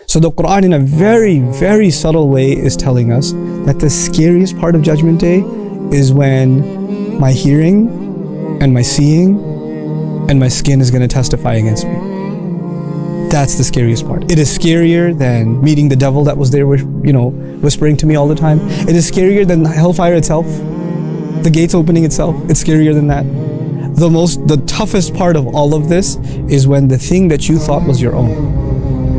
So the Quran in a very, very subtle way is telling us that the scariest part of Judgment Day is when my hearing and my seeing and my skin is going to testify against me. That's the scariest part. It is scarier than meeting the devil that was there, whispering to me all the time. It is scarier than hellfire itself, the gates opening itself. It's scarier than that. The toughest part of all of this is when the thing that you thought was your own.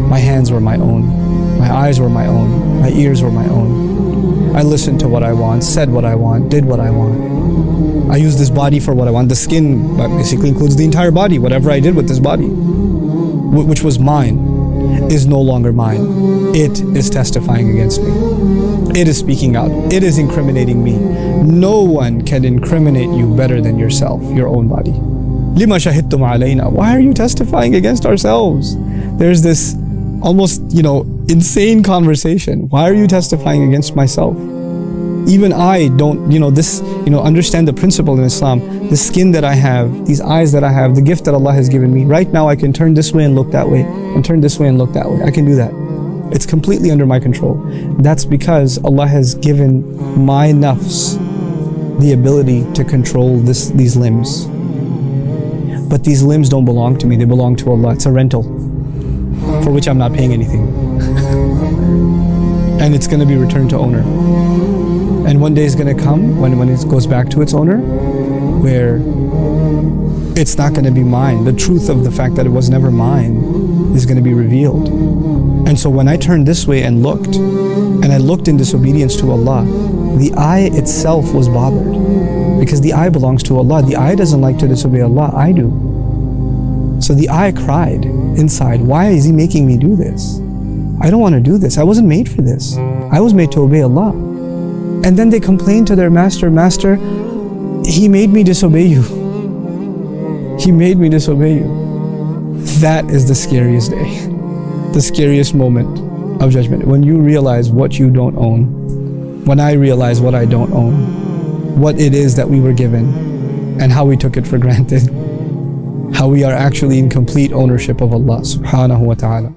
My hands were my own. My eyes were my own. My ears were my own. I listened to what I want, said what I want, did what I want. I used this body for what I want. The skin basically includes the entire body. Whatever I did with this body, which was mine, is no longer mine. It is testifying against me. It is speaking out. It is incriminating me. No one can incriminate you better than yourself, your own body. Lima shahidtum alayna. Why are you testifying against ourselves? There's this almost, insane conversation. Why are you testifying against myself? Even I don't, understand the principle in Islam. The skin that I have, these eyes that I have, the gift that Allah has given me. Right now I can turn this way and look that way, and turn this way and look that way. I can do that. It's completely under my control. That's because Allah has given my nafs the ability to control these limbs. But these limbs don't belong to me, they belong to Allah. It's a rental for which I'm not paying anything. And it's going to be returned to owner. And one day is going to come when it goes back to its owner, where it's not going to be mine. The truth of the fact that it was never mine is going to be revealed. And so when I turned this way and looked, and I looked in disobedience to Allah, the eye itself was bothered. Because the eye belongs to Allah. The eye doesn't like to disobey Allah, I do. So the eye cried inside, why is He making me do this? I don't want to do this. I wasn't made for this. I was made to obey Allah. And then they complained to their master, Master, He made me disobey you. He made me disobey you. That is the scariest day. The scariest moment of judgment. When you realize what you don't own. When I realize what I don't own. What it is that we were given. And how we took it for granted. How we are actually in complete ownership of Allah subhanahu wa ta'ala.